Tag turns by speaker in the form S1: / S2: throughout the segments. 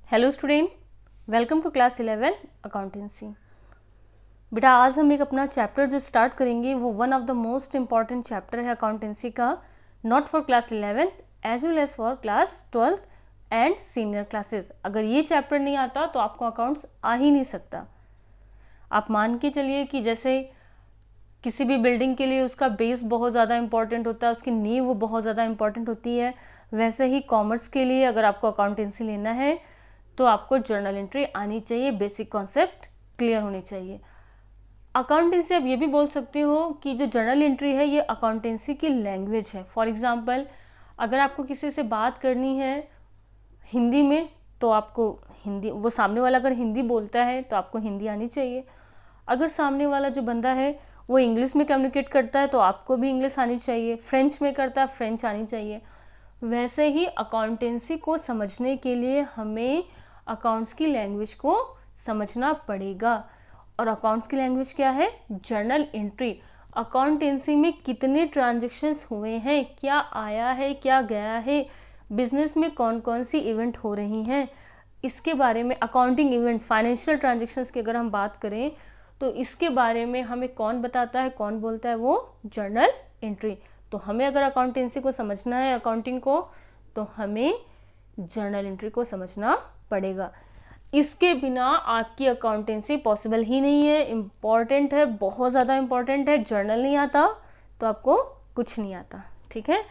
S1: Hello student, welcome to class 11 accountancy. बेटा आज हम एक अपना चैप्टर जो स्टार्ट करेंगे वो one of the most important chapter है अकाउंटेंसी का, not for class 11 as well as for class 12 and senior classes. अगर ये चैप्टर नहीं आता तो आपको अकाउंट्स आ ही नहीं सकता। आप मान के चलिए कि जैसे किसी भी बिल्डिंग के लिए उसका बेस बहुत ज़्यादा इंपॉर्टेंट होता है, उसकी नींव वो बहुत ज़्यादा इंपॉर्टेंट होती है, वैसे ही कॉमर्स के लिए अगर आपको अकाउंटेंसी लेना है तो आपको जर्नल एंट्री आनी चाहिए, बेसिक कॉन्सेप्ट क्लियर होनी चाहिए। अकाउंटेंसी आप ये भी बोल सकते हो कि जो जर्नल एंट्री है ये अकाउंटेंसी की लैंग्वेज है। फॉर एग्जांपल, अगर आपको किसी से बात करनी है हिंदी में तो आपको हिंदी, वो सामने वाला अगर हिंदी बोलता है तो आपको हिंदी आनी चाहिए। अगर सामने वाला जो बंदा है वो इंग्लिश में कम्युनिकेट करता है तो आपको भी इंग्लिश आनी चाहिए। फ्रेंच में करता है, फ्रेंच आनी चाहिए। वैसे ही अकाउंटेंसी को समझने के लिए हमें अकाउंट्स की लैंग्वेज को समझना पड़ेगा। और अकाउंट्स की लैंग्वेज क्या है? Journal entry. अकाउंटेंसी में कितने ट्रांजैक्शंस हुए हैं, क्या आया है, क्या गया है, बिजनेस में कौन कौन सी इवेंट हो रही हैं, इसके बारे में, अकाउंटिंग इवेंट, फाइनेंशियल ट्रांजैक्शंस की अगर हम बात करें तो इसके बारे में हमें कौन बताता है, कौन बोलता है? वो जर्नल एंट्री। तो हमें अगर अकाउंटेंसी को समझना है, अकाउंटिंग को, तो हमें जर्नल एंट्री को समझना पड़ेगा। इसके बिना आपकी अकाउंटेंसी पॉसिबल ही नहीं है। इम्पॉर्टेंट है, बहुत ज़्यादा इम्पॉर्टेंट है। जर्नल नहीं आता तो आपको कुछ नहीं आता। ठीक है,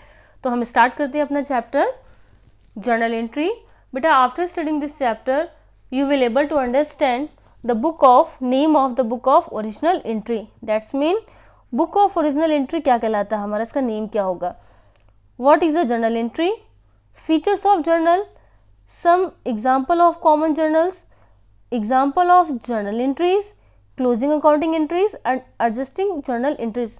S1: तो हम स्टार्ट करते हैं अपना चैप्टर जर्नल एंट्री। बेटा after studying this chapter you will able to understand the book of, name of the book of original entry. That's mean book of original entry क्या कहलाता है हमारा, इसका नेम क्या होगा? What is a journal entry? Features of journal, some example of common journals, example of journal entries, closing accounting entries and adjusting journal entries।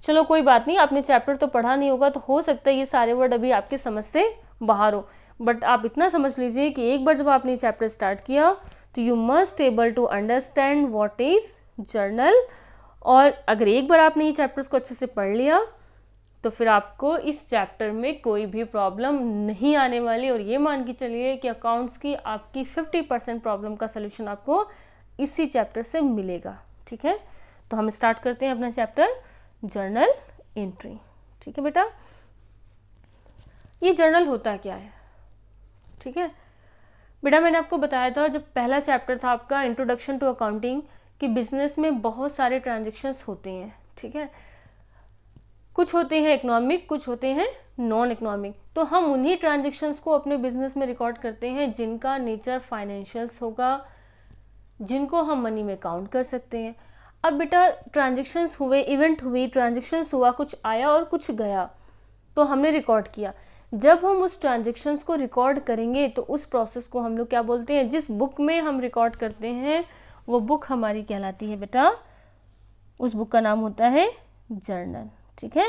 S1: चलो कोई बात नहीं, आपने चैप्टर तो पढ़ा नहीं होगा तो हो सकता है ये सारे वर्ड अभी आपके समझ से बाहर हो, बट आप इतना समझ लीजिए कि एक बार जब आपने चैप्टर स्टार्ट किया तो you must able to understand what is journal. और अगर एक बार आपने ये चैप्टर्स को अच्छे से पढ़ लिया तो फिर आपको इस चैप्टर में कोई भी प्रॉब्लम नहीं आने वाली। और ये मान के चलिए कि अकाउंट्स की आपकी 50% प्रॉब्लम का सलूशन आपको इसी चैप्टर से मिलेगा। ठीक है, तो हम स्टार्ट करते हैं अपना चैप्टर जर्नल एंट्री। ठीक है बेटा, ये जर्नल होता क्या है? ठीक है बेटा, मैंने आपको बताया था जब पहला चैप्टर था आपका इंट्रोडक्शन टू अकाउंटिंग कि बिजनेस में बहुत सारे ट्रांजेक्शन्स होते हैं। ठीक है, कुछ होते हैं इकोनॉमिक, कुछ होते हैं नॉन इकोनॉमिक। तो हम उन्हीं ट्रांजैक्शंस को अपने बिजनेस में रिकॉर्ड करते हैं जिनका नेचर फाइनेंशियल्स होगा, जिनको हम मनी में काउंट कर सकते हैं। अब बेटा ट्रांजैक्शंस हुए, इवेंट हुई, ट्रांजैक्शंस हुआ, कुछ आया और कुछ गया, तो हमने रिकॉर्ड किया। जब हम उस ट्रांजैक्शंस को रिकॉर्ड करेंगे तो उस प्रोसेस को हम लोग क्या बोलते हैं? जिस बुक में हम रिकॉर्ड करते हैं वो बुक हमारी कहलाती है बेटा, उस बुक का नाम होता है जर्नल। ठीक है,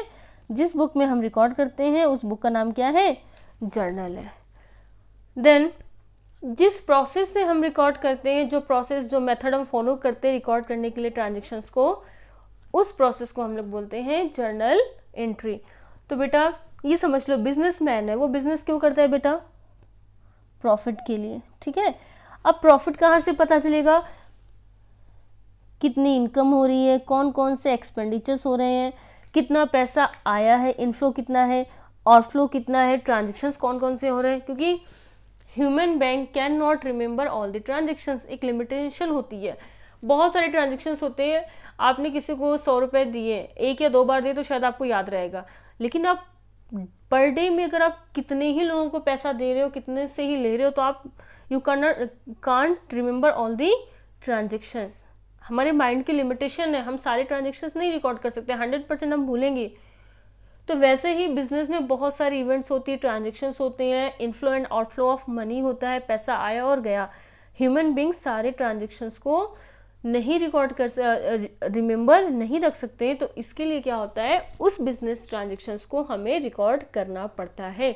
S1: जिस बुक में हम रिकॉर्ड करते हैं उस बुक का नाम क्या है? जर्नल है। देन जिस प्रोसेस से हम रिकॉर्ड करते हैं, जो प्रोसेस, जो मेथड हम फॉलो करते हैं रिकॉर्ड करने के लिए ट्रांजैक्शंस को, उस प्रोसेस को हम लोग बोलते हैं जर्नल एंट्री। तो बेटा ये समझ लो, बिजनेसमैन है, वो बिजनेस क्यों करता है बेटा? प्रॉफिट के लिए। ठीक है, अब प्रॉफिट कहाँ से पता चलेगा? कितनी इनकम हो रही है, कौन कौन से एक्सपेंडिचर्स हो रहे हैं, कितना पैसा आया है, इनफ्लो कितना है, आउटफ्लो कितना है, ट्रांजैक्शंस कौन कौन से हो रहे हैं। क्योंकि human bank can not remember all the transactions, एक लिमिटेशन होती है। बहुत सारे ट्रांजैक्शंस होते हैं, आपने किसी को 100 रुपये दिए, एक या दो बार दिए तो शायद आपको याद रहेगा, लेकिन आप पर डे में अगर आप कितने ही लोगों को पैसा दे रहे हो, कितने से ही ले रहे हो, तो आप you can't remember all the transactions. हमारे माइंड की लिमिटेशन है, हम सारे ट्रांजेक्शन्स नहीं रिकॉर्ड कर सकते, 100% हम भूलेंगे। तो वैसे ही बिजनेस में बहुत सारी इवेंट्स होती है, ट्रांजेक्शन्स होते हैं, inflow and outflow of money होता है, पैसा आया और गया। ह्यूमन बींग सारे ट्रांजेक्शन्स को नहीं रिकॉर्ड कर, रिमेंबर नहीं रख सकते। तो इसके लिए क्या होता है, उस बिजनेस ट्रांजेक्शन्स को हमें रिकॉर्ड करना पड़ता है।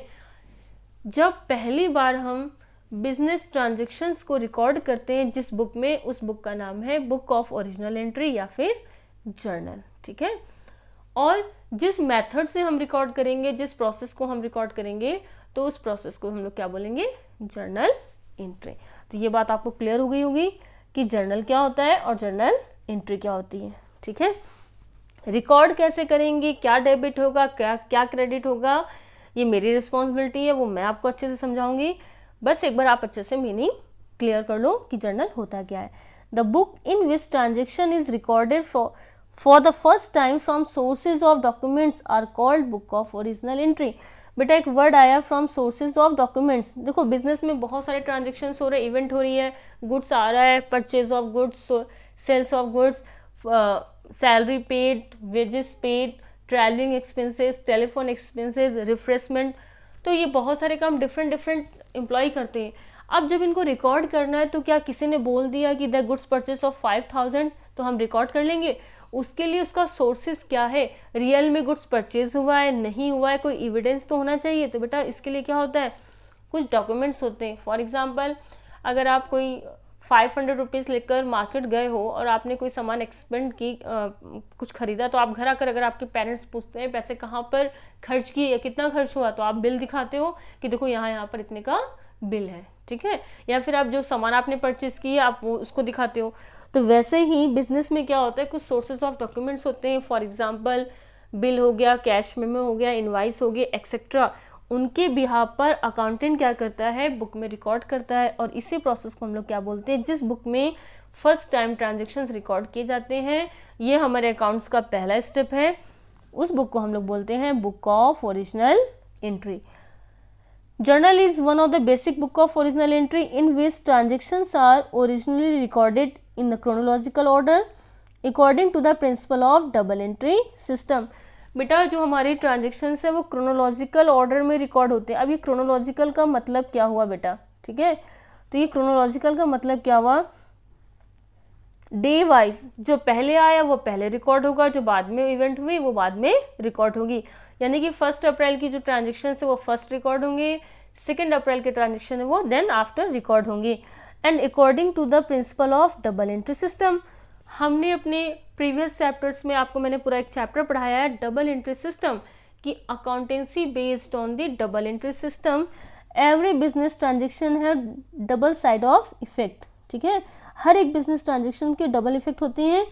S1: जब पहली बार हम बिजनेस ट्रांजैक्शंस को रिकॉर्ड करते हैं जिस बुक में, उस बुक का नाम है बुक ऑफ ओरिजिनल एंट्री या फिर जर्नल। ठीक है, और जिस मेथड से हम रिकॉर्ड करेंगे, जिस प्रोसेस को हम रिकॉर्ड करेंगे, तो उस प्रोसेस को हम लोग क्या बोलेंगे? Journal entry. तो ये बात आपको क्लियर हो गई होगी कि जर्नल क्या होता है और जर्नल एंट्री क्या होती है। ठीक है, रिकॉर्ड कैसे करेंगे, क्या डेबिट होगा, क्या क्या क्रेडिट होगा, ये मेरी रिस्पॉन्सिबिलिटी है, वो मैं आपको अच्छे से समझाऊंगी। बस एक बार आप अच्छे से मीनिंग क्लियर कर लो कि जर्नल होता क्या है। The book in which transaction is recorded for the first time from sources of documents are called book of original entry. बेटा एक वर्ड आया फ्रॉम सोर्सेज ऑफ डॉक्यूमेंट्स। देखो बिजनेस में बहुत सारे ट्रांजेक्शन्स हो रहे हैं, इवेंट हो रही है, गुड्स आ रहा है, purchase of goods, sales of goods, salary paid, wages paid, travelling expenses, telephone expenses, refreshment. तो ये बहुत सारे काम डिफरेंट एम्प्लॉय करते हैं। अब जब इनको रिकॉर्ड करना है तो क्या किसी ने बोल दिया कि द गुड्स परचेस ऑफ 5000 तो हम रिकॉर्ड कर लेंगे? उसके लिए उसका सोर्सेज क्या है, रियल में गुड्स परचेज हुआ है नहीं हुआ है, कोई एविडेंस तो होना चाहिए। तो बेटा इसके लिए क्या होता है, कुछ डॉक्यूमेंट्स होते हैं। फॉर एग्जांपल अगर आप कोई 500 रुपीज़ लेकर मार्केट गए हो और आपने कोई सामान एक्सपेंड की, कुछ खरीदा, तो आप घर आकर अगर आपके पेरेंट्स पूछते हैं पैसे कहाँ पर खर्च किए या कितना खर्च हुआ, तो आप बिल दिखाते हो कि देखो यहाँ पर इतने का बिल है। ठीक है, या फिर आप जो सामान आपने परचेज किया आप वो उसको दिखाते हो। तो वैसे ही बिजनेस में क्या होता है, कुछ सोर्सेज ऑफ डॉक्यूमेंट्स होते हैं। फॉर एग्जांपल बिल हो गया, कैश मेमो हो गया, इनवाइस हो गया, एक्सेट्रा। उनके बिहाफ पर अकाउंटेंट क्या करता है, बुक में रिकॉर्ड करता है। और इसी प्रोसेस को हम लोग क्या बोलते हैं, जिस बुक में फर्स्ट टाइम ट्रांजेक्शन्स रिकॉर्ड किए जाते हैं, ये हमारे अकाउंट्स का पहला स्टेप है, उस बुक को हम लोग बोलते हैं book of original entry. Journal is one of the basic book of original entry in which transactions are originally recorded in the chronological order according to the principle of double entry system। बेटा जो हमारी transactions है वो chronological order में record होते हैं। अब ये क्रोनोलॉजिकल का मतलब क्या हुआ बेटा, ठीक है, तो ये क्रोनोलॉजिकल का मतलब क्या हुआ, डे वाइज जो पहले आया वो पहले रिकॉर्ड होगा, जो बाद में इवेंट हुई वो बाद में रिकॉर्ड होगी। यानी कि 1 अप्रैल की जो ट्रांजेक्शन है वो फर्स्ट रिकॉर्ड होंगे, 2 अप्रैल के ट्रांजेक्शन है वो देन आफ्टर रिकॉर्ड होंगे। And according to the principle of double entry system. हमने अपने प्रीवियस चैप्टर्स में आपको मैंने पूरा एक चैप्टर पढ़ाया है डबल एंट्री सिस्टम की accountancy based on the double entry system. Every business transaction है डबल साइड ऑफ इफेक्ट। ठीक है, हर एक बिजनेस ट्रांजेक्शन के डबल इफेक्ट होते हैं।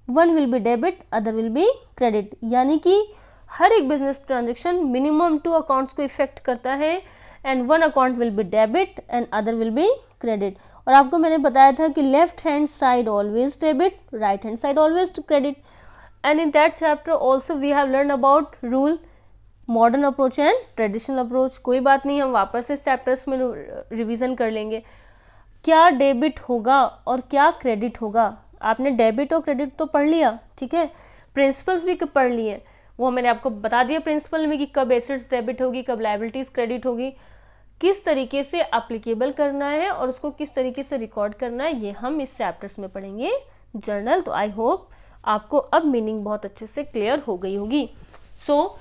S1: One will be debit, other will be credit. यानी कि हर एक बिजनेस ट्रांजेक्शन मिनिमम 2 अकाउंट्स को इफेक्ट करता है and one account will be debit and other will be credit. और आपको मैंने बताया था कि left hand side always debit, right hand side always credit. And in that chapter also we have learn about rule, modern approach and traditional approach. कोई बात नहीं, हम वापस इस चैप्टर्स में रिविजन कर लेंगे। क्या डेबिट होगा और क्या क्रेडिट होगा, आपने डेबिट और क्रेडिट तो पढ़ लिया, ठीक है, प्रिंसिपल्स भी पढ़ लिए, वो मैंने आपको बता दिया प्रिंसिपल में कि कब एसेट्स डेबिट होगी, कब लायबिलिटीज क्रेडिट होगी, किस तरीके से एप्लीकेबल करना है और उसको किस तरीके से रिकॉर्ड करना है, ये हम इस चैप्टर्स में पढ़ेंगे जर्नल। तो आई होप आपको अब मीनिंग बहुत अच्छे से क्लियर हो गई होगी। So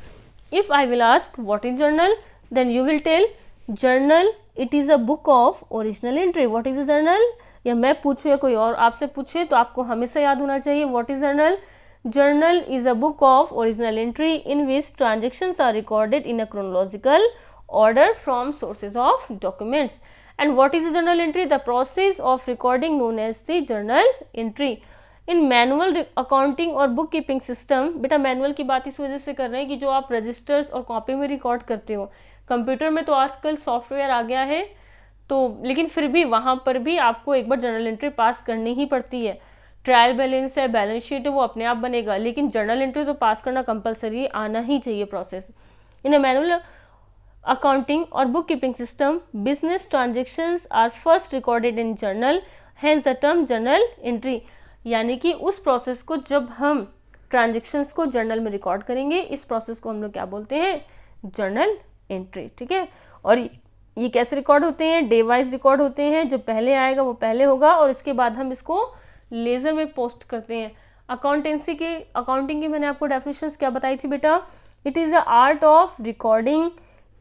S1: if I will ask what is journal, then you will tell journal it is a book of original entry. What is a journal, या मैं पूछूँ या कोई और आपसे पूछे तो आपको हमेशा याद होना चाहिए what is journal. Journal is a book of original entry in which transactions are recorded in a chronological order from sources of documents. And what is a journal entry? The process of recording known as the journal entry. In manual accounting और book keeping system, बेटा manual की बात इस वजह से कर रहे हैं कि जो आप रजिस्टर्स और कॉपी में रिकॉर्ड करते हो, कंप्यूटर में तो आजकल सॉफ्टवेयर आ गया है, तो लेकिन फिर भी वहाँ पर भी आपको एक बार जर्नल एंट्री पास करनी ही पड़ती है। ट्रायल बैलेंस है, बैलेंस शीट है, वो अपने आप बनेगा, लेकिन जर्नल एंट्री तो पास करना कंपलसरी, आना ही चाहिए process. In a manual accounting or bookkeeping system, business transactions are first recorded in journal, hence the term journal entry। यानी कि उस प्रोसेस को जब हम ट्रांजेक्शन्स को जर्नल में रिकॉर्ड करेंगे, इस प्रोसेस को हम लोग क्या बोलते हैं, जर्नल एंट्री। ठीक है, और ये कैसे रिकॉर्ड होते हैं, डे वाइज रिकॉर्ड होते हैं, जो पहले आएगा वो पहले होगा और इसके बाद हम इसको लेजर में पोस्ट करते हैं। अकाउंटिंग की मैंने आपको डेफिनेशंस क्या बताई थी बेटा, it is a art of recording,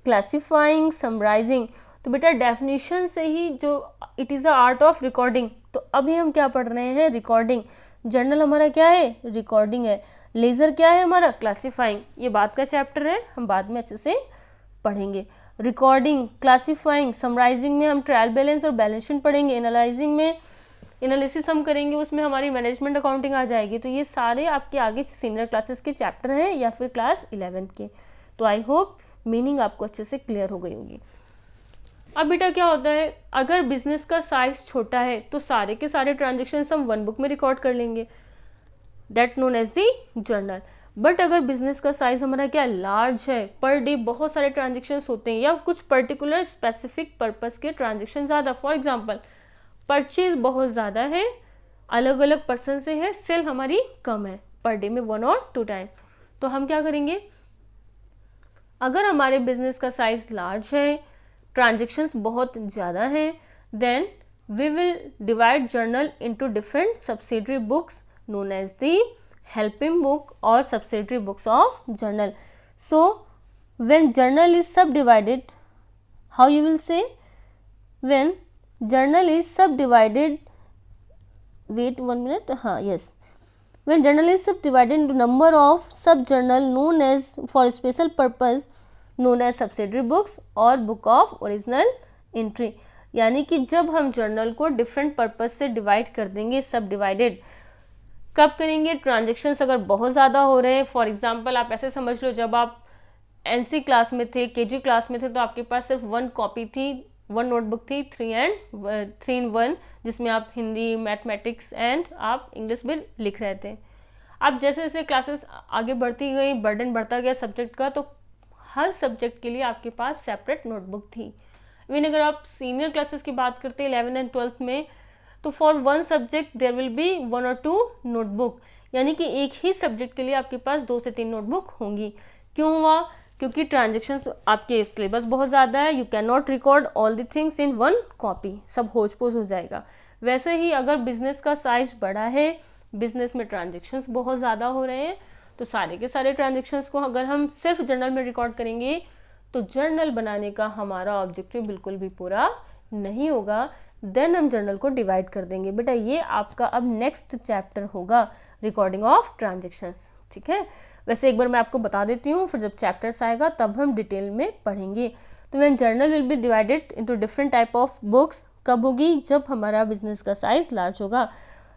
S1: classifying, summarising. तो बेटा डेफिनेशन से ही जो it is a art of recording, तो अभी हम क्या पढ़ रहे हैं, रिकॉर्डिंग। जर्नल हमारा क्या है, रिकॉर्डिंग है। लेजर क्या है हमारा, क्लासिफाइंग। ये बात का चैप्टर है, हम बाद में अच्छे से पढ़ेंगे। रिकॉर्डिंग, क्लासीफाइंग, समराइजिंग में हम ट्रायल बैलेंस और बैलेंस शीट पढ़ेंगे, एनालाइजिंग में एनालिसिस हम करेंगे, उसमें हमारी मैनेजमेंट अकाउंटिंग आ जाएगी। तो ये सारे आपके आगे सीनियर क्लासेस के चैप्टर हैं या फिर क्लास 11 के। तो आई होप मीनिंग आपको अच्छे से क्लियर हो गई होगी। अब बेटा क्या होता है, अगर बिजनेस का साइज छोटा है तो सारे के सारे ट्रांजेक्शन्स हम वन बुक में रिकॉर्ड कर लेंगे, that known as the journal. But अगर बिजनेस का साइज हमारा क्या लार्ज है, पर डे बहुत सारे ट्रांजेक्शन्स होते हैं या कुछ पर्टिकुलर स्पेसिफिक पर्पस के ट्रांजेक्शन ज़्यादा, फॉर एग्जांपल परचेज बहुत ज़्यादा है, अलग अलग पर्सन से है, सेल हमारी कम है, पर डे में 1 और 2 टाइम, तो हम क्या करेंगे, अगर हमारे बिजनेस का साइज लार्ज है, ट्रांजेक्शन्स बहुत ज़्यादा हैं, then we will divide journal into different subsidiary books known as the helping book or subsidiary books of journal. So when journal is subdivided, how you will say, when journal is subdivided, wait 1 minute, yes, when journal is subdivided into number of sub journal known as for special purpose known as subsidiary books or book of original entry, यानी कि जब हम journal को different purpose से divide कर देंगे, सब divided कब करेंगे, ट्रांजेक्शन्स अगर बहुत ज़्यादा हो रहे हैं, फॉर एग्जांपल आप ऐसे समझ लो, जब आप एनसी क्लास में थे, केजी क्लास में थे, तो आपके पास सिर्फ 1 कॉपी थी, 1 नोटबुक थी, 3 in 1, जिसमें आप हिंदी, मैथमेटिक्स एंड आप इंग्लिश भी लिख रहे थे। अब जैसे जैसे क्लासेस आगे बढ़ती गई, बर्डन बढ़ता गया सब्जेक्ट का, तो हर सब्जेक्ट के लिए आपके पास सेपरेट नोटबुक थी। इवन अगर आप सीनियर क्लासेस की बात करते हैं 11th एंड 12th में, तो for 1 subject there will be 1 और 2 नोटबुक, यानी कि एक ही सब्जेक्ट के लिए आपके पास 2 से 3 नोटबुक होंगी। क्यों हुआ, क्योंकि ट्रांजेक्शन्स आपके सिलेबस बहुत ज़्यादा है, you can not record all the things in 1 copy, सब होच पोच हो जाएगा। वैसे ही अगर बिजनेस का साइज बड़ा है, बिजनेस में ट्रांजेक्शन्स बहुत ज़्यादा हो रहे हैं, तो सारे के सारे ट्रांजेक्शन्स को अगर हम सिर्फ जर्नल में रिकॉर्ड करेंगे तो जर्नल बनाने का हमारा ऑब्जेक्टिव बिल्कुल भी पूरा नहीं होगा। देन हम जर्नल को डिवाइड कर देंगे। बेटा ये आपका अब नेक्स्ट चैप्टर होगा, रिकॉर्डिंग ऑफ ट्रांजेक्शन्स, ठीक है। वैसे एक बार मैं आपको बता देती हूँ, फिर जब चैप्टर्स आएगा तब हम डिटेल में पढ़ेंगे। तो when journal will be divided into different type of books, कब होगी, जब हमारा बिजनेस का साइज लार्ज होगा।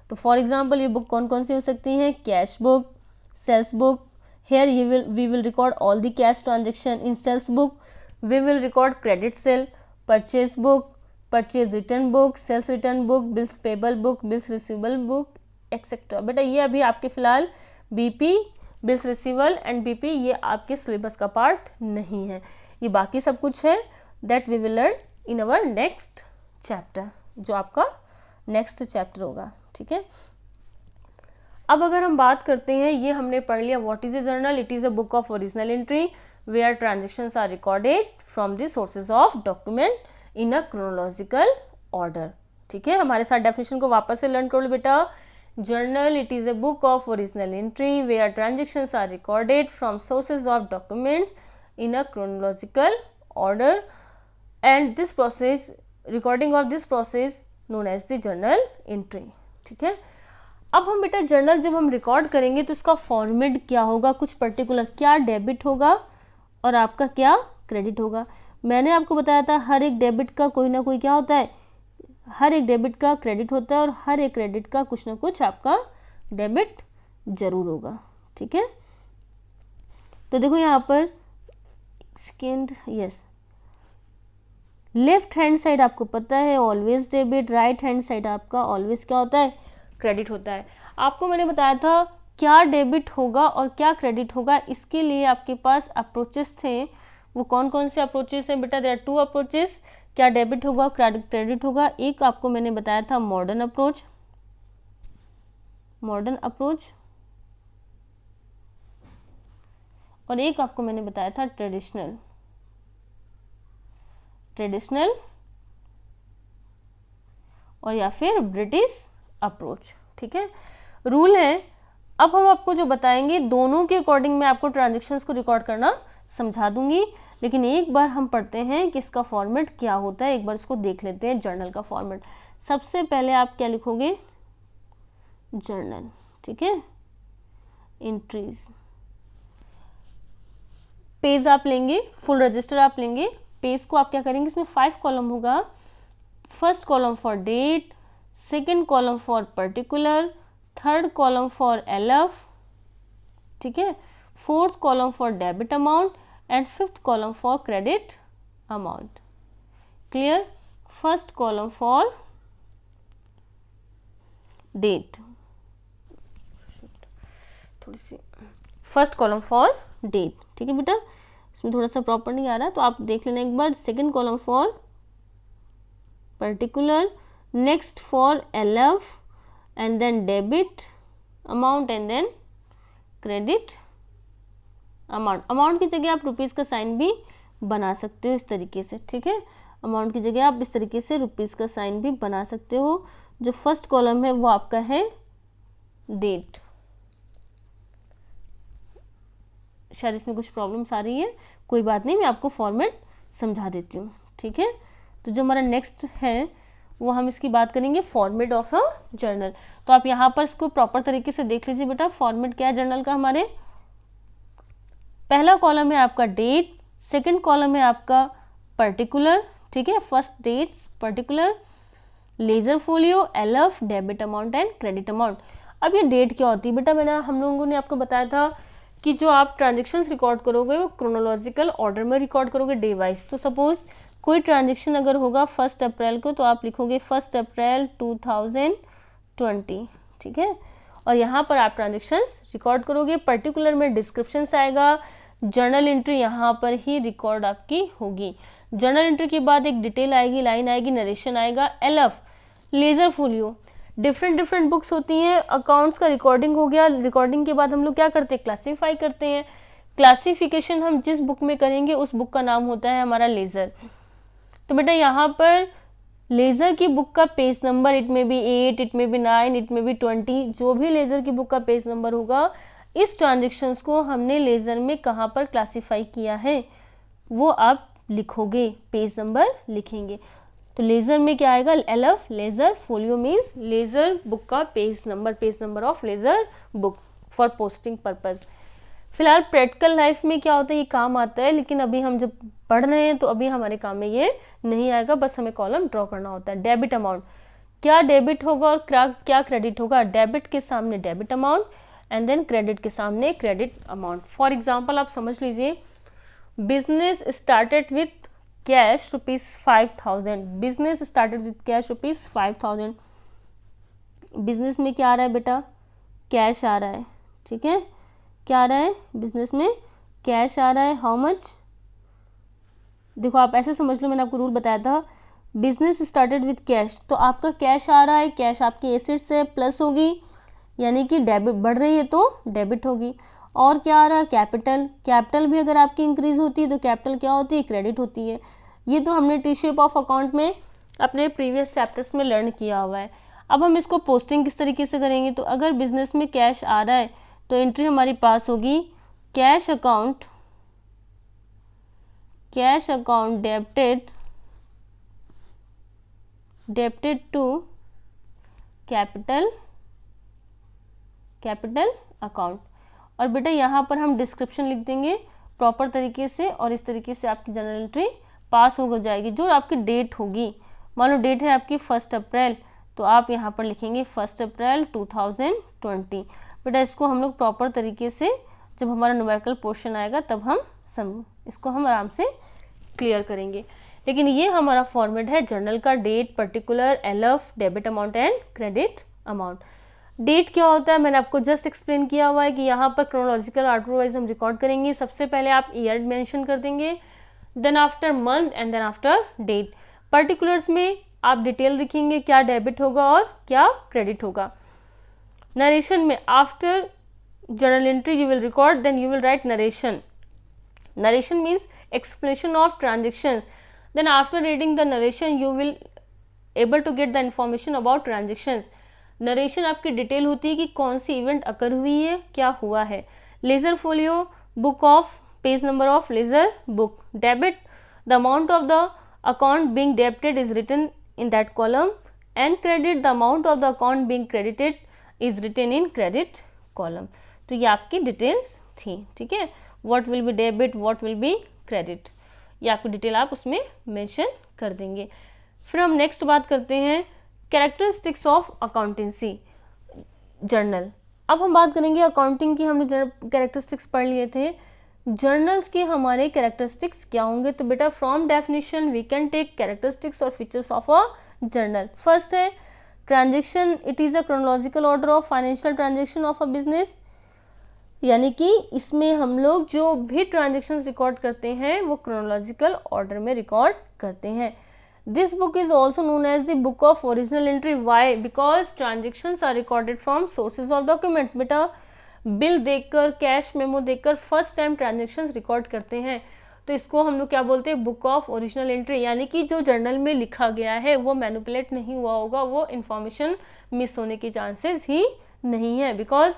S1: तो फॉर एग्जाम्पल ये बुक कौन कौन सी हो सकती हैं, cash book, sales book, here we will record all the cash transaction. In sales book we will record credit sale, purchase book, purchase return book, sales return book, bills payable book, bills receivable book, etc. बेटा ये अभी आपके फिलहाल BP, bills रिसीवल and BP ये आपके syllabus का part नहीं है, ये बाकी सब कुछ है that we will learn in our next chapter, जो आपका नेक्स्ट चैप्टर होगा, ठीक है। अब अगर हम बात करते हैं, ये हमने पढ़ लिया what is a journal, it is a book of original entry where transactions are recorded from the sources of document in a chronological order, ठीक है। हमारे साथ डेफिनेशन को वापस से लर्न कर लो बेटा। Journal it is a book of original entry where transactions are recorded from sources of documents in a chronological order and this process, recording of this process known as the journal entry, ठीक है। अब हम बेटा journal जब हम record करेंगे तो इसका फॉर्मेट क्या होगा, कुछ पर्टिकुलर, क्या डेबिट होगा और आपका क्या क्रेडिट होगा। मैंने आपको बताया था हर एक डेबिट का कोई ना कोई क्या होता है, हर एक डेबिट का क्रेडिट होता है और हर एक क्रेडिट का कुछ ना कुछ आपका डेबिट जरूर होगा, ठीक है। तो देखो यहाँ पर second, yes, left hand side आपको पता है always debit, right hand side आपका ऑलवेज क्या होता है, क्रेडिट होता है। आपको मैंने बताया था क्या डेबिट होगा और क्या क्रेडिट होगा, इसके लिए आपके पास अप्रोचेस थे, वो कौन कौन से अप्रोचेस हैं बेटा, देयर आर 2 अप्रोचेस, क्या डेबिट होगा, क्रेडिट होगा। एक आपको मैंने बताया था मॉडर्न अप्रोच, और एक आपको मैंने बताया था ट्रेडिशनल और या फिर ब्रिटिश अप्रोच, ठीक है। रूल है, अब हम आपको जो बताएंगे दोनों के अकॉर्डिंग मैं आपको ट्रांजेक्शन्स को रिकॉर्ड करना समझा दूंगी, लेकिन एक बार हम पढ़ते हैं कि इसका फॉर्मेट क्या होता है, एक बार इसको देख लेते हैं जर्नल का फॉर्मेट। सबसे पहले आप क्या लिखोगे, जर्नल, ठीक है, एंट्रीज, पेज आप लेंगे, फुल रजिस्टर आप लेंगे, पेज को आप क्या करेंगे, इसमें 5 कॉलम होगा। First column for date, second column for particular, third column for LF, ठीक है, fourth column for debit amount and fifth column for credit amount. Clear? First column for date, थोड़ी सी फर्स्ट कॉलम फॉर डेट, ठीक है बेटा, इसमें थोड़ा सा प्रॉपर नहीं आ रहा तो आप देख लेना एक बार। Second column for particular, next for LF and then debit amount and then credit amount. Amount की जगह आप रुपीज़ का साइन भी बना सकते हो इस तरीके से, ठीक है, अमाउंट की जगह आप इस तरीके से रुपीज़ का साइन भी बना सकते हो। जो फर्स्ट कॉलम है वो आपका है डेट। शायद इसमें कुछ प्रॉब्लम्स आ रही है, कोई बात नहीं, मैं आपको फॉर्मेट समझा देती हूँ, ठीक है। तो जो हमारा नेक्स्ट है वो हम इसकी बात करेंगे फॉर्मेट ऑफ अ जर्नल। तो आप यहाँ पर इसको प्रॉपर तरीके से देख लीजिए बेटा, फॉर्मेट क्या है जर्नल का हमारे। पहला कॉलम है आपका डेट, सेकंड कॉलम है आपका पर्टिकुलर, ठीक है, first dates, particular, ledger folio, LF, debit amount and credit amount. अब ये डेट क्या होती है बेटा, हम लोगों ने आपको बताया था कि जो आप ट्रांजेक्शन्स रिकॉर्ड करोगे वो क्रोनोलॉजिकल ऑर्डर में रिकॉर्ड करोगे डे वाइज। तो सपोज कोई ट्रांजेक्शन अगर होगा 1 अप्रैल को तो आप लिखोगे 1 अप्रैल 2020, ठीक है, और यहाँ पर आप ट्रांजेक्शन्स रिकॉर्ड करोगे। पर्टिकुलर में डिस्क्रिप्शंस आएगा, जर्नल एंट्री यहाँ पर ही रिकॉर्ड आपकी होगी। जर्नल एंट्री के बाद एक डिटेल आएगी, लाइन आएगी, नरेशन आएगा। LF ledger folio, different books होती हैं, अकाउंट्स का रिकॉर्डिंग हो गया। रिकॉर्डिंग के बाद हम लोग क्या करते हैं, क्लासीफाई करते हैं। क्लासिफिकेशन हम जिस बुक में करेंगे उस बुक का नाम होता है हमारा लेजर। तो बेटा यहाँ पर लेजर की बुक का पेज नंबर, इट में भी 8, इट में भी 9, इट में भी 20, जो भी लेजर की बुक का पेज नंबर होगा, इस ट्रांजेक्शन्स को हमने लेजर में कहाँ पर क्लासीफाई किया है वो आप लिखोगे, पेज नंबर लिखेंगे। तो लेजर में क्या आएगा, LF ledger folio means ledger book का page number of ledger book for posting purpose. फिलहाल प्रैक्टिकल लाइफ में क्या होता है, ये काम आता है, लेकिन अभी हम जब पढ़ रहे हैं तो अभी हमारे काम में ये नहीं आएगा, बस हमें कॉलम ड्रॉ करना होता है। डेबिट अमाउंट, क्या डेबिट होगा और क्या क्रेडिट होगा। डेबिट के सामने debit amount and then credit के सामने क्रेडिट अमाउंट। फॉर एग्जाम्पल आप समझ लीजिए, business started with cash ₹5,000, business started with cash ₹5,000। Business में क्या आ रहा है बेटा, कैश आ रहा है, ठीक है, क्या आ रहा है, बिजनेस में कैश आ रहा है। हाउ मच, देखो आप ऐसे समझ लो, मैंने आपको रूल बताया था, बिजनेस स्टार्टेड विथ कैश, तो आपका कैश आ रहा है, कैश आपकी एसेट से प्लस होगी, यानी कि डेबिट बढ़ रही है तो डेबिट होगी। और क्या आ रहा है, कैपिटल, कैपिटल भी अगर आपकी इंक्रीज होती है तो कैपिटल क्या होती है, क्रेडिट होती है। ये तो हमने टी शेप ऑफ अकाउंट में अपने प्रीवियस चैप्टर्स में लर्न किया हुआ है। अब हम इसको पोस्टिंग किस तरीके से करेंगे, तो अगर बिजनेस में कैश आ रहा है तो एंट्री हमारी पास होगी cash account debited to capital account. और बेटा यहाँ पर हम डिस्क्रिप्शन लिख देंगे प्रॉपर तरीके से, और इस तरीके से आपकी जनरल एंट्री पास हो जाएगी। जो आपकी डेट होगी, मान लो डेट है आपकी 1 अप्रैल, तो आप यहाँ पर लिखेंगे 1 अप्रैल 2020। बेटा इसको हम लोग प्रॉपर तरीके से जब हमारा न्यूमेरिकल पोर्शन आएगा तब हम इसको हम आराम से क्लियर करेंगे। लेकिन ये हमारा फॉर्मेट है जर्नल का, date, particular, LF, debit amount and credit amount. Date क्या होता है मैंने आपको जस्ट एक्सप्लेन किया हुआ है कि यहाँ पर क्रोनोलॉजिकल ऑर्डर वाइज हम रिकॉर्ड करेंगे। सबसे पहले आप ईयर मेंशन कर देंगे, then after month and then after date. Particulars में आप डिटेल लिखेंगे क्या डेबिट होगा और क्या क्रेडिट होगा। नरेशन में after journal entry you will record, then you will write narration. Narration means explanation of transactions. Then after reading the narration you will able to get the information about transactions. Narration आपकी detail होती है कि कौन सी event occur हुई है, क्या हुआ है। Ledger folio, book of, page number of ledger book. Debit, the amount of the account being debited is written in that column, and credit, the amount of the account being credited is written in credit column. तो ये आपकी details थी, ठीक है, what will be debit, what will be credit. ये आपकी detail आप उसमें मेंशन कर देंगे। फिर हम नेक्स्ट बात करते हैं कैरेक्टरिस्टिक्स ऑफ अकाउंटेंसी जर्नल। अब हम बात करेंगे अकाउंटिंग की, हमने कैरेक्टरिस्टिक्स पढ़ लिए थे, जर्नल्स के हमारे कैरेक्टरिस्टिक्स क्या होंगे। तो बेटा from definition we can take characteristics और features of a journal. First है transaction, it is a chronological order of financial transaction of a business, यानी कि इसमें हम लोग जो भी ट्रांजेक्शन्स रिकॉर्ड करते हैं वो क्रोनोलॉजिकल ऑर्डर में रिकॉर्ड करते हैं। This book is also known as the book of original entry. Why? Because transactions are recorded from sources of documents. बेटा बिल देखकर, कैश मेमो देखकर फर्स्ट टाइम ट्रांजेक्शन्स रिकॉर्ड करते हैं, तो इसको हम लोग क्या बोलते हैं, बुक ऑफ ओरिजिनल एंट्री। यानी कि जो जर्नल में लिखा गया है वो मैनिपुलेट नहीं हुआ होगा, वो इन्फॉर्मेशन मिस होने के चांसेस ही नहीं है। बिकॉज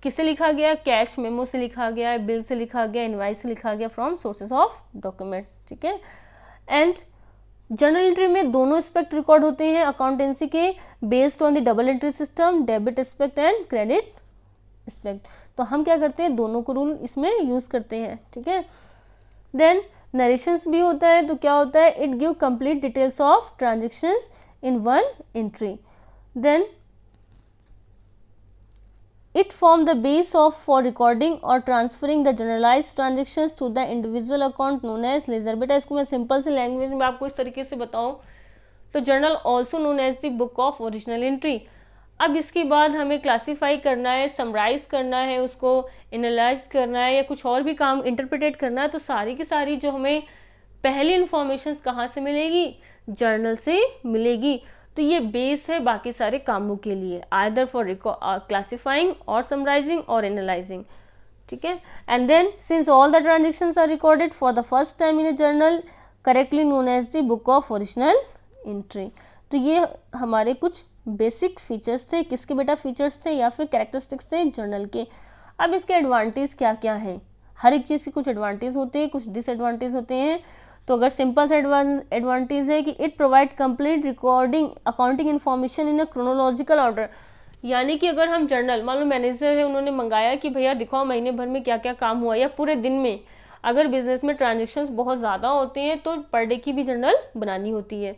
S1: किससे लिखा गया, कैश मेमो से लिखा गया है, बिल से लिखा गया, इनवाइस से लिखा गया, फ्रॉम सोर्सेज ऑफ डॉक्यूमेंट्स। ठीक है। एंड जर्नल एंट्री में दोनों एस्पेक्ट रिकॉर्ड होते हैं अकाउंटेंसी के, based on the double entry system, debit aspect and credit aspect. तो हम क्या करते हैं, दोनों को रूल इसमें यूज करते हैं। ठीक है। देन नरेशंस भी होता है, तो क्या होता है, it give complete details of transactions in one entry. Then it form the base of for recording or transferring the generalized transactions to the individual account known as ledger। बेटा इसको मैं सिंपल से लैंग्वेज में आपको इस तरीके से बताऊं तो journal also known as the book of original entry. अब इसके बाद हमें क्लासीफाई करना है, समराइज करना है, उसको एनालाइज करना है या कुछ और भी काम इंटरप्रिटेट करना है, तो सारी की सारी जो हमें पहली इंफॉर्मेशन कहाँ से मिलेगी, जर्नल से मिलेगी। तो ये बेस है बाकी सारे कामों के लिए, आइदर फॉर क्लासिफाइंग और समराइजिंग और एनालाइजिंग। ठीक है। And then since all the transactions are recorded for the first time in a journal correctly known as the book of original entry. तो ये हमारे कुछ बेसिक फीचर्स थे। किसके बेटा फीचर्स थे या फिर कैरेक्टरिस्टिक्स थे जर्नल के। अब इसके एडवांटेज क्या क्या हैं, हर एक चीज़ के कुछ एडवांटेज होते हैं, कुछ डिसएडवांटेज होते हैं। तो अगर सिंपल सा एडवांटेज है कि it provide complete recording accounting information in a chronological order. यानी कि अगर हम जर्नल, मान लो मैनेजर है, उन्होंने मंगाया कि भैया दिखाओ महीने भर में क्या क्या काम हुआ या पूरे दिन में, अगर बिजनेस में ट्रांजेक्शन्स बहुत ज़्यादा होते हैं तो पर डे की भी जर्नल बनानी होती है।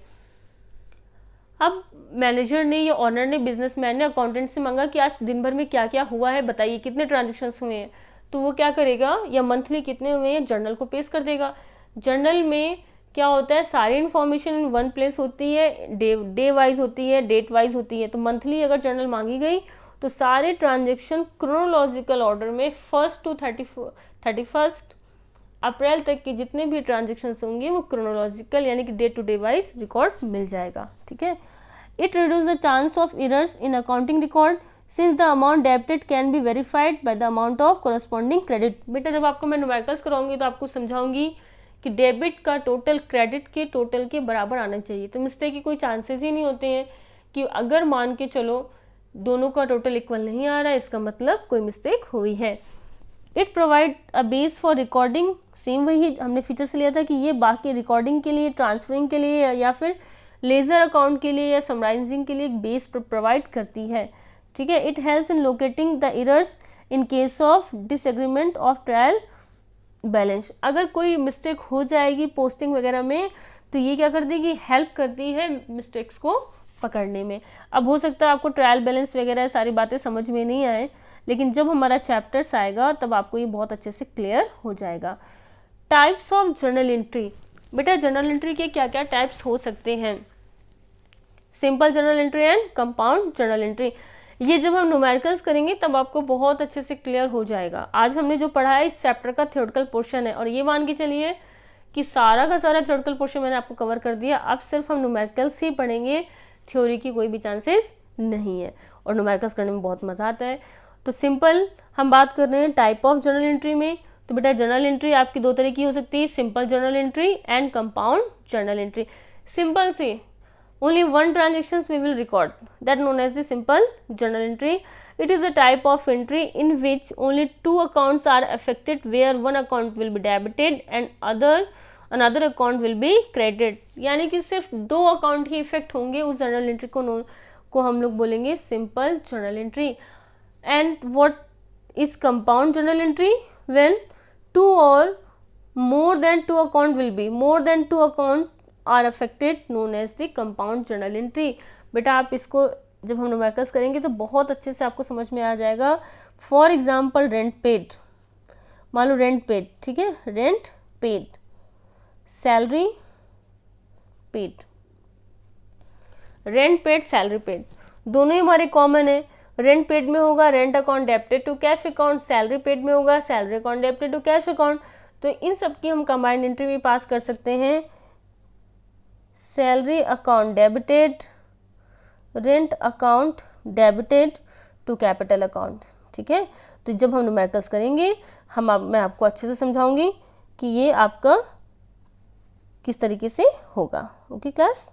S1: अब मैनेजर ने या ऑनर ने, बिजनेसमैन ने अकाउंटेंट से मांगा कि आज दिन भर में क्या क्या हुआ है बताइए, कितने ट्रांजेक्शन्स हुए हैं, तो वो क्या करेगा, या मंथली कितने हुए हैं, जर्नल को पेश कर देगा। जर्नल में क्या होता है, सारी इन्फॉर्मेशन इन वन प्लेस होती है, डे वाइज होती है, डेट वाइज होती है। तो मंथली अगर जर्नल मांगी गई तो सारे ट्रांजेक्शन क्रोनोलॉजिकल ऑर्डर में 1 to 31 अप्रैल तक के जितने भी ट्रांजेक्शन्स होंगे वो क्रोनोलॉजिकल यानी कि day to day wise record मिल जाएगा। ठीक है। It reduce the chance of errors in accounting record since the amount debited can be verified by the amount of corresponding credit. बेटा जब आपको मैं न्यूमेरिकल्स कराऊंगी तो आपको समझाऊंगी कि डेबिट का टोटल क्रेडिट के टोटल के बराबर आना चाहिए। तो मिस्टेक की कोई चांसेस ही नहीं होते हैं कि अगर मान के चलो दोनों का टोटल इक्वल नहीं आ रहा है, इसका मतलब कोई मिस्टेक हुई है। It provide a base for recording, same वही हमने फीचर से लिया था कि ये बाकी रिकॉर्डिंग के लिए, ट्रांसफरिंग के लिए या फिर लेजर अकाउंट के लिए या समराइजिंग के लिए एक बेस प्रोवाइड करती है। ठीक है। It helps in locating the errors in case of disagreement of trial balance. अगर कोई मिस्टेक हो जाएगी पोस्टिंग वगैरह में तो ये क्या कर देगी, हेल्प करती है मिस्टेक्स को पकड़ने में। अब हो सकता है आपको ट्रायल बैलेंस वगैरह सारी बातें समझ में नहीं आए, लेकिन जब हमारा चैप्टर्स आएगा तब आपको ये बहुत अच्छे से क्लियर हो जाएगा। Types of journal entry. बेटा जर्नल एंट्री के क्या क्या टाइप्स हो सकते हैं, simple journal entry and compound journal entry. ये जब हम न्यूमेरिकल्स करेंगे तब आपको बहुत अच्छे से क्लियर हो जाएगा। आज हमने जो पढ़ा है इस चैप्टर का थ्योरेटिकल पोर्शन है, और ये मान के चलिए कि सारा का सारा थ्योरेटिकल पोर्शन मैंने आपको कवर कर दिया। अब सिर्फ हम न्यूमेरिकल्स ही पढ़ेंगे, थ्योरी की कोई भी चांसेस नहीं है, और न्यूमेरिकल्स करने में बहुत मज़ा आता है। तो सिंपल हम बात कर रहे हैं टाइप ऑफ जर्नल एंट्री में। तो बेटा जर्नल एंट्री आपकी दो तरह की हो सकती है, simple journal entry and compound journal entry. Simple से only one transactions we will record, that known as the simple journal entry. It is a type of entry in which only two accounts are affected, where one account will be debited and another account will be credited। यानी कि सिर्फ दो account ही effect होंगे, उस journal entry को हम लोग बोलेंगे simple journal entry. And what is compound journal entry, when two or more than two account will be, more than two account are affected known as the compound journal entry। बेटा आप इसको जब हम numericals करेंगे तो बहुत अच्छे से आपको समझ में आ जाएगा। फॉर एग्जाम्पल रेंट पेड, मान लो रेंट पेड, ठीक है, rent paid, salary paid, rent paid, salary paid, दोनों ही हमारे कॉमन है। रेंट पेड में होगा rent account debited to cash account, salary paid में होगा salary account debited to cash account. तो इन सब की हम कंबाइंड एंट्री भी पास कर सकते हैं, salary account debited, rent account debited to capital account, ठीक है। तो जब हम न्यूमेरिकल्स करेंगे मैं आपको अच्छे से समझाऊंगी कि ये आपका किस तरीके से होगा। Okay class.